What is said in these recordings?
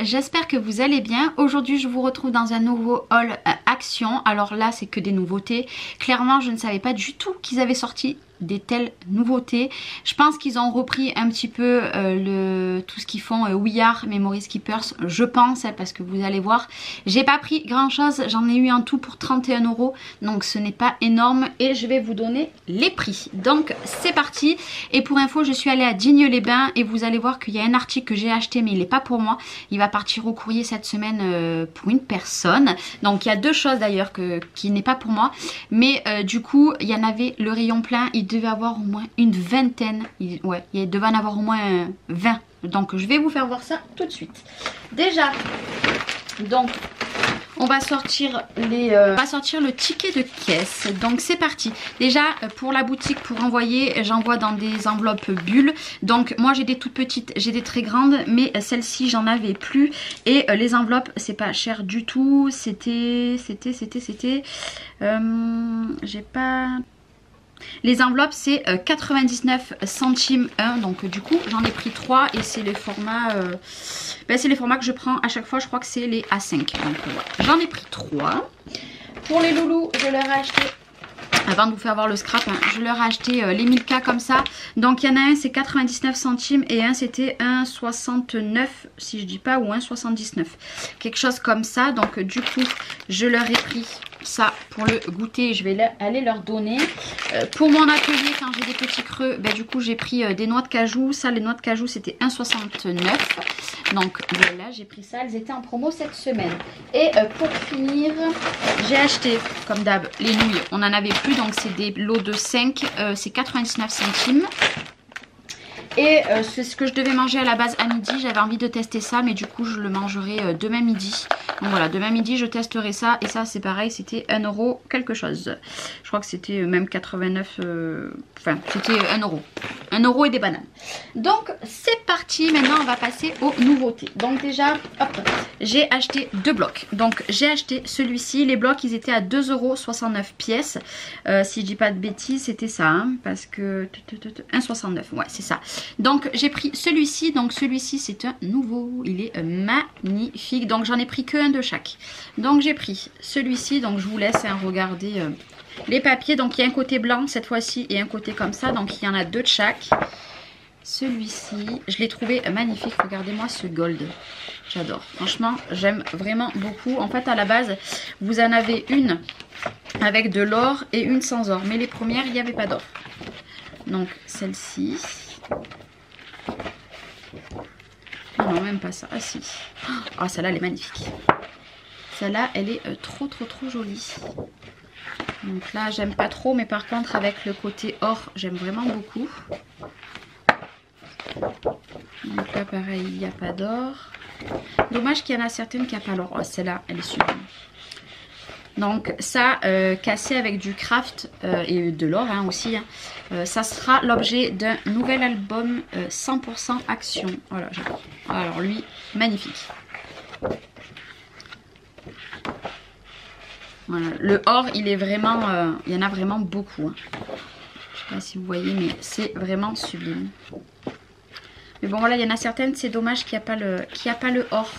j'espère que vous allez bien. Aujourd'hui je vous retrouve dans un nouveau haul Action. Alors là c'est que des nouveautés. Clairement je ne savais pas du tout qu'ils avaient sorti des telles nouveautés. Je pense qu'ils ont repris un petit peu tout ce qu'ils font We Are Memory Keepers, je pense, parce que vous allez voir, j'ai pas pris grand chose, j'en ai eu en tout pour 31 €, donc ce n'est pas énorme et je vais vous donner les prix. Donc c'est parti. Et pour info, je suis allée à Digne-les-Bains et vous allez voir qu'il y a un article que j'ai acheté mais il n'est pas pour moi, il va partir au courrier cette semaine pour une personne. Donc il y a deux choses d'ailleurs qui n'est pas pour moi, mais du coup il y en avait le rayon plein, il devait avoir au moins une vingtaine, ouais, il devait en avoir au moins 20. Donc je vais vous faire voir ça tout de suite. Déjà, donc on va sortir le ticket de caisse. Donc c'est parti. Déjà pour la boutique, pour envoyer, j'envoie dans des enveloppes bulles. Donc moi j'ai des toutes petites, j'ai des très grandes, mais celle-ci j'en avais plus. Et les enveloppes c'est pas cher du tout. J'ai pas... Les enveloppes c'est 99 centimes 1, donc du coup j'en ai pris 3 et c'est les formats c'est les formats que je prends à chaque fois, je crois que c'est les A5, donc voilà. J'en ai pris 3. Pour les loulous je leur ai acheté, avant de vous faire voir le scrap, hein, je leur ai acheté les Milka comme ça. Donc il y en a un c'est 99 centimes et un c'était 1,69 si je dis pas, ou 1,79, quelque chose comme ça. Donc du coup je leur ai pris ça pour le goûter, je vais aller leur donner. Pour mon atelier, quand j'ai des petits creux, du coup j'ai pris des noix de cajou. Ça, les noix de cajou c'était 1,69. Donc voilà, j'ai pris ça, elles étaient en promo cette semaine. Et pour finir, j'ai acheté comme d'hab les nouilles, on en avait plus, donc c'est des lots de 5, c'est 99 centimes. Et c'est ce que je devais manger à la base à midi. J'avais envie de tester ça, mais du coup je le mangerai demain midi. Donc voilà, demain midi je testerai ça. Et ça c'est pareil, c'était 1 € quelque chose. Je crois que c'était même 89, enfin c'était 1 €. 1 € et des bananes. Donc c'est parti, maintenant on va passer aux nouveautés. Donc déjà, hop, j'ai acheté 2 blocs. Donc j'ai acheté celui-ci, les blocs ils étaient à 2,69 € pièces. Si je dis pas de bêtises, c'était ça, hein, parce que 1,69, ouais c'est ça. Donc j'ai pris celui-ci, donc celui-ci c'est un nouveau, il est magnifique. Donc j'en ai pris que un de chaque. Donc j'ai pris celui-ci, donc je vous laisse regarder les papiers. Donc il y a un côté blanc cette fois-ci et un côté comme ça, donc il y en a 2 de chaque. Celui-ci, je l'ai trouvé magnifique, regardez-moi ce gold, j'adore, franchement j'aime vraiment beaucoup. En fait à la base vous en avez une avec de l'or et une sans or, mais les premières il n'y avait pas d'or. Donc celle-ci, non même pas ça, ah si, ah celle-là elle est magnifique, celle-là elle est trop jolie. Donc là j'aime pas trop, mais par contre avec le côté or j'aime vraiment beaucoup. Donc là pareil il n'y a pas d'or, dommage qu'il y en a certaines qui n'ont pas l'or. Oh, celle-là elle est sublime. Donc ça cassé avec du craft et de l'or hein, aussi hein. Ça sera l'objet d'un nouvel album 100% action. Voilà, j'adore. Alors lui magnifique. Voilà, le or il est vraiment il y en a vraiment beaucoup hein. Je sais pas si vous voyez, mais c'est vraiment sublime. Mais bon voilà, il y en a certaines, c'est dommage qu'il n'y a pas le or.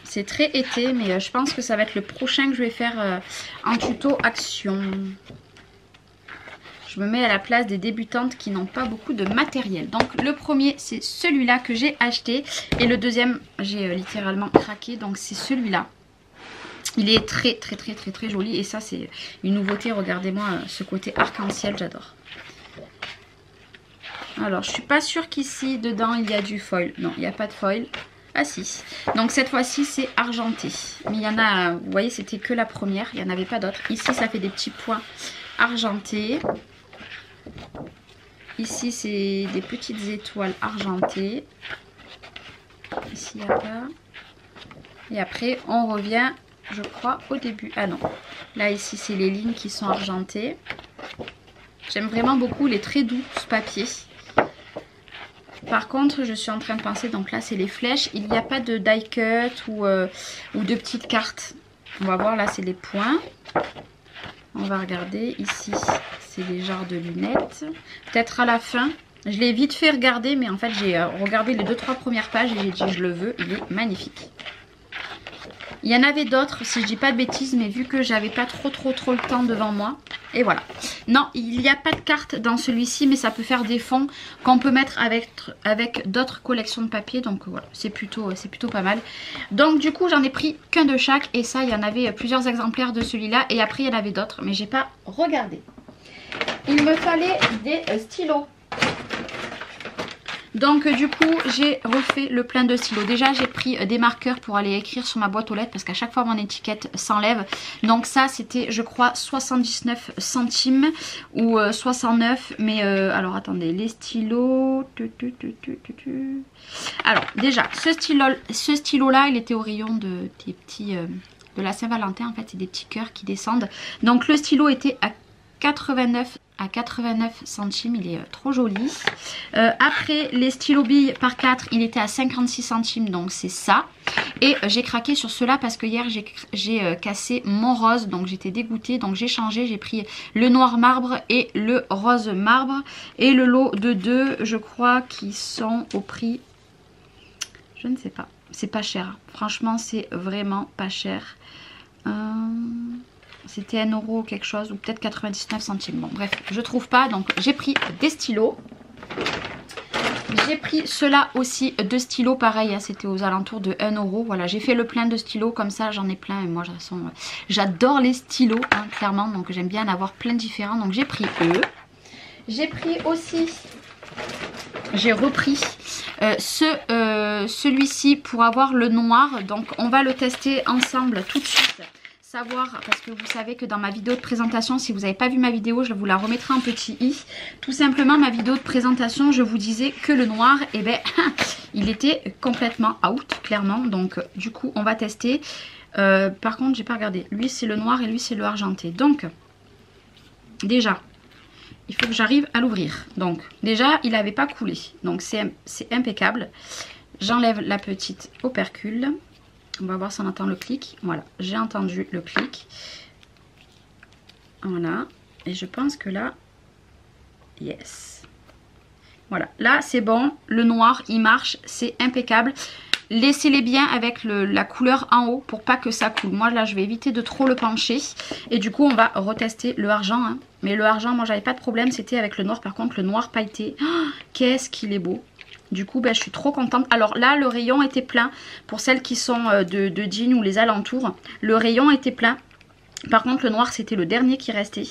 C'est très été, mais je pense que ça va être le prochain que je vais faire en tuto action. Je me mets à la place des débutantes qui n'ont pas beaucoup de matériel. Donc le premier c'est celui-là que j'ai acheté. Et le deuxième j'ai littéralement craqué, donc c'est celui-là. Il est très joli et ça c'est une nouveauté. Regardez-moi ce côté arc-en-ciel, j'adore. Alors je suis pas sûre qu'ici dedans il y a du foil. Non, il n'y a pas de foil. Ah si, donc cette fois-ci c'est argenté. Mais il y en a, vous voyez c'était que la première, il n'y en avait pas d'autres. Ici ça fait des petits points argentés. Ici c'est des petites étoiles argentées. Ici il n'y a pas. Et après on revient, je crois, au début. Ah non, là ici c'est les lignes qui sont argentées. J'aime vraiment beaucoup, il est très doux ce papier. Par contre je suis en train de penser, donc là c'est les flèches, il n'y a pas de die cut ou de petites cartes. On va voir, là c'est les points. On va regarder, ici c'est les genres de lunettes. Peut-être à la fin Je l'ai vite fait regarder, mais en fait j'ai regardé les 2-3 premières pages et j'ai dit je le veux, il est magnifique. Il y en avait d'autres, si je dis pas de bêtises, mais vu que j'avais pas trop le temps devant moi. Et voilà. Non, il n'y a pas de carte dans celui-ci, mais ça peut faire des fonds qu'on peut mettre avec d'autres collections de papier. Donc voilà, c'est plutôt pas mal. Donc du coup, j'en ai pris qu'un de chaque. Et ça, il y en avait plusieurs exemplaires de celui-là. Et après, il y en avait d'autres, mais j'ai pas regardé. Il me fallait des stylos. Donc du coup j'ai refait le plein de stylos. Déjà j'ai pris des marqueurs pour aller écrire sur ma boîte aux lettres parce qu'à chaque fois mon étiquette s'enlève. Donc ça c'était je crois 79 centimes ou 69. Mais alors attendez, les stylos... Alors déjà ce stylo là il était au rayon des petits... de la Saint-Valentin en fait, c'est des petits cœurs qui descendent. Donc le stylo était à 89 centimes, il est trop joli. Après les stylos billes par 4, il était à 56 centimes, donc c'est ça. Et j'ai craqué sur cela parce que hier j'ai cassé mon rose, donc j'étais dégoûtée. Donc j'ai changé, j'ai pris le noir marbre et le rose marbre. Et le lot de 2, je crois, qui sont au prix... Je ne sais pas, c'est pas cher. Franchement, c'est vraiment pas cher. C'était 1 euro quelque chose ou peut-être 99 centimes. Bon bref, je trouve pas. Donc j'ai pris des stylos. J'ai pris cela aussi de stylos. Pareil, hein, c'était aux alentours de 1 euro. Voilà, j'ai fait le plein de stylos. Comme ça, j'en ai plein. Et moi, j'adore les stylos, hein, clairement. Donc j'aime bien en avoir plein de différents. Donc j'ai pris eux. J'ai pris aussi... J'ai repris celui-ci pour avoir le noir. Donc on va le tester ensemble tout de suite. Savoir, parce que vous savez que dans ma vidéo de présentation, si vous n'avez pas vu ma vidéo, je vous la remettrai en petit i. Tout simplement, ma vidéo de présentation, je vous disais que le noir, eh ben, il était complètement out, clairement. Donc, du coup, on va tester. Par contre, j'ai pas regardé. Lui, c'est le noir et lui, c'est le argenté. Donc, déjà, il faut que j'arrive à l'ouvrir. Donc, déjà, il n'avait pas coulé. Donc, c'est impeccable. J'enlève la petite opercule. On va voir si on entend le clic. Voilà, j'ai entendu le clic. Voilà. Et je pense que là, yes. Voilà, là c'est bon. Le noir, il marche. C'est impeccable. Laissez-les bien avec la couleur en haut pour pas que ça coule. Moi là, je vais éviter de trop le pencher. Et du coup, on va retester le argent. Hein. Mais le argent, moi, j'avais pas de problème. C'était avec le noir. Par contre, le noir pailleté. Oh, qu'est-ce qu'il est beau. Du coup, ben, je suis trop contente. Alors là, le rayon était plein. Pour celles qui sont de jean ou les alentours, le rayon était plein. Par contre, le noir, c'était le dernier qui restait.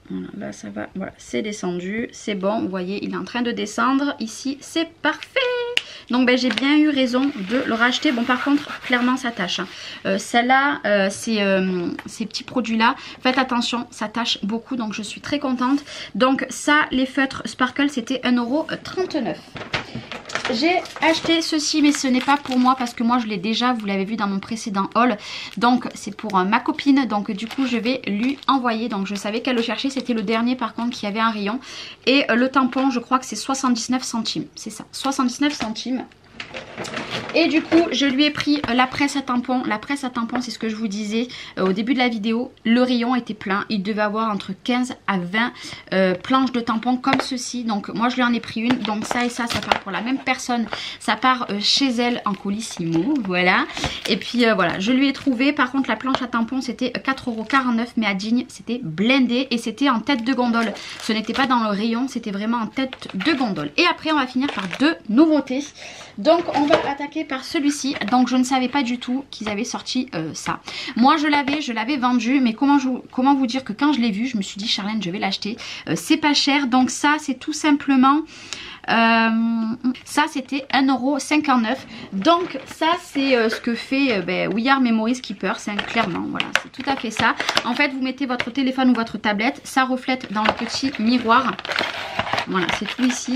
Voilà, là, ça va. Voilà, c'est descendu. C'est bon. Vous voyez, il est en train de descendre. Ici, c'est parfait. Donc ben, j'ai bien eu raison de le racheter. Bon par contre clairement ça tâche. Hein. Celle-là, ces petits produits-là, faites attention, ça tâche beaucoup. Donc je suis très contente. Donc ça, les feutres Sparkle, c'était 1,39 €. J'ai acheté ceci, mais ce n'est pas pour moi parce que moi je l'ai déjà, vous l'avez vu dans mon précédent haul. Donc c'est pour ma copine, donc du coup je vais lui envoyer. Donc je savais qu'elle le cherchait, c'était le dernier par contre qui avait un rayon. Et le tampon, je crois que c'est 79 centimes, c'est ça, 79 centimes. Et du coup je lui ai pris la presse à tampons. La presse à tampons, c'est ce que je vous disais au début de la vidéo. Le rayon était plein, il devait avoir entre 15 à 20 planches de tampons comme ceci. Donc moi je lui en ai pris une. Donc ça et ça, ça part pour la même personne. Ça part chez elle en colissimo, voilà. Et puis voilà, je lui ai trouvé. Par contre la planche à tampons c'était 4,49 €, mais à Digne c'était blindé. Et c'était en tête de gondole. Ce n'était pas dans le rayon, c'était vraiment en tête de gondole. Et après on va finir par deux nouveautés. Donc on va attaquer par celui-ci. Donc je ne savais pas du tout qu'ils avaient sorti ça. Moi je l'avais vendu, mais comment vous dire que quand je l'ai vu, je me suis dit Charlène, je vais l'acheter. C'est pas cher. Donc ça c'est tout simplement... ça c'était 1,59 €. Donc ça c'est ce que fait We Are Memories Keepers, hein, clairement. Voilà, c'est tout à fait ça. En fait vous mettez votre téléphone ou votre tablette, ça reflète dans le petit miroir. Voilà, c'est tout ici.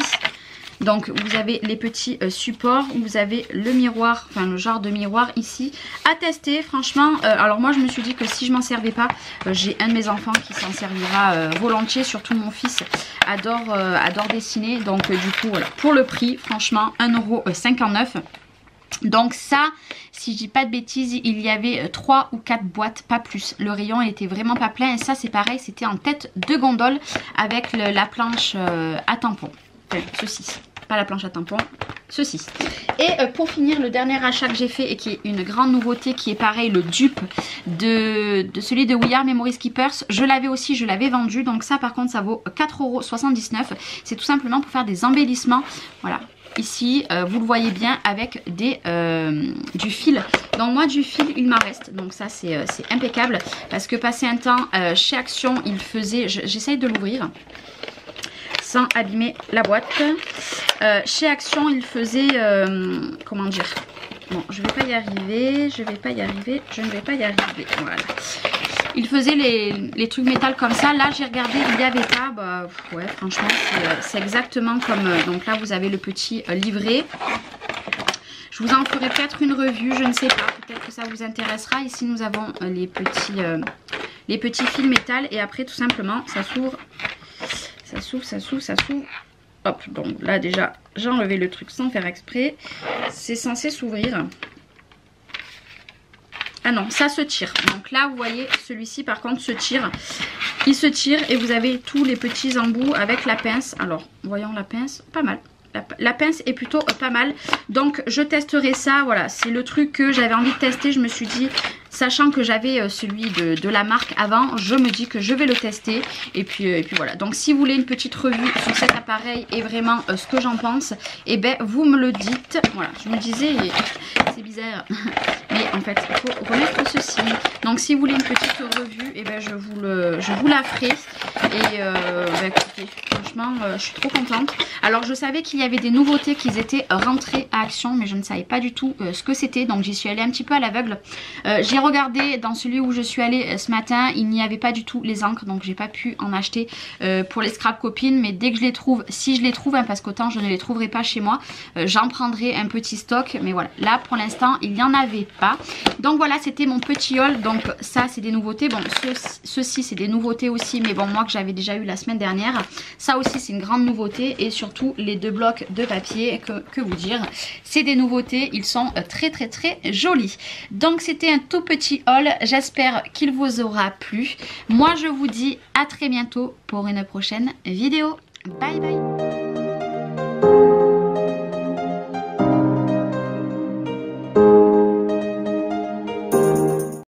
Donc vous avez les petits supports, vous avez le miroir, enfin le genre de miroir ici à tester. Franchement, alors moi je me suis dit que si je m'en servais pas, j'ai un de mes enfants qui s'en servira volontiers. Surtout mon fils adore dessiner. Donc du coup voilà, pour le prix, franchement 1,59 €. Donc ça, si je dis pas de bêtises, il y avait 3 ou 4 boîtes, pas plus. Le rayon il était vraiment pas plein et ça c'est pareil, c'était en tête de gondole avec la planche à tampon. Enfin, ceci, pas la planche à tampon, ceci. Et pour finir, le dernier achat que j'ai fait et qui est une grande nouveauté, qui est pareil, le dupe de celui de We Are Memory Keepers. Je l'avais aussi, je l'avais vendu, donc ça par contre ça vaut 4,79 €. C'est tout simplement pour faire des embellissements, voilà. Ici, vous le voyez bien avec du fil. Donc moi du fil il m'en reste. Donc ça c'est impeccable. Parce que passé un temps chez Action il faisait... J'essaye de l'ouvrir sans abîmer la boîte. Chez Action il faisait... comment dire? Bon, je vais pas y arriver. Je ne vais pas y arriver. Voilà. Il faisait les trucs métal comme ça. Là j'ai regardé, il n'y avait pas. Bah ouais, franchement c'est exactement comme... donc là vous avez le petit livret. Je vous en ferai peut-être une revue, je ne sais pas. Peut-être que ça vous intéressera. Ici nous avons les petits fils métal. Et après tout simplement ça s'ouvre. Ça s'ouvre. Hop, donc là déjà j'ai enlevé le truc sans faire exprès. C'est censé s'ouvrir. Ah non, ça se tire. Donc là, vous voyez, celui-ci, par contre, se tire. Il se tire et vous avez tous les petits embouts avec la pince. Alors, voyons la pince, pas mal. La pince est plutôt pas mal. Donc, je testerai ça. Voilà, c'est le truc que j'avais envie de tester. Je me suis dit, sachant que j'avais celui de la marque avant, je me dis que je vais le tester. Et puis voilà. Donc, si vous voulez une petite revue sur cet appareil et vraiment ce que j'en pense, eh ben, vous me le dites. Voilà, je me disais, c'est bizarre. Mais en fait, il faut remettre ceci. Donc, si vous voulez une petite revue, eh ben, je vous la ferai. Et bah, écoutez, franchement, je suis trop contente. Alors, je savais qu'il y avait des nouveautés qui étaient rentrées à Action, mais je ne savais pas du tout ce que c'était. Donc, j'y suis allée un petit peu à l'aveugle. J'ai regardé dans celui où je suis allée ce matin, il n'y avait pas du tout les encres. Donc, j'ai pas pu en acheter pour les scrap copines. Mais dès que je les trouve, si je les trouve, hein, parce qu'autant je ne les trouverai pas chez moi, j'en prendrai un petit stock. Mais voilà, là, pour l'instant, il n'y en avait pas. Donc, voilà, c'était mon petit haul. Donc, ça, c'est des nouveautés. Bon, ceci, c'est des nouveautés aussi. Mais bon, moi, que j'avais déjà eu la semaine dernière. Ça aussi, c'est une grande nouveauté. Et surtout, les 2 blocs de papier, que vous dire, c'est des nouveautés. Ils sont très, très, très jolis. Donc, c'était un tout petit haul. J'espère qu'il vous aura plu. Moi, je vous dis à très bientôt pour une prochaine vidéo. Bye, bye!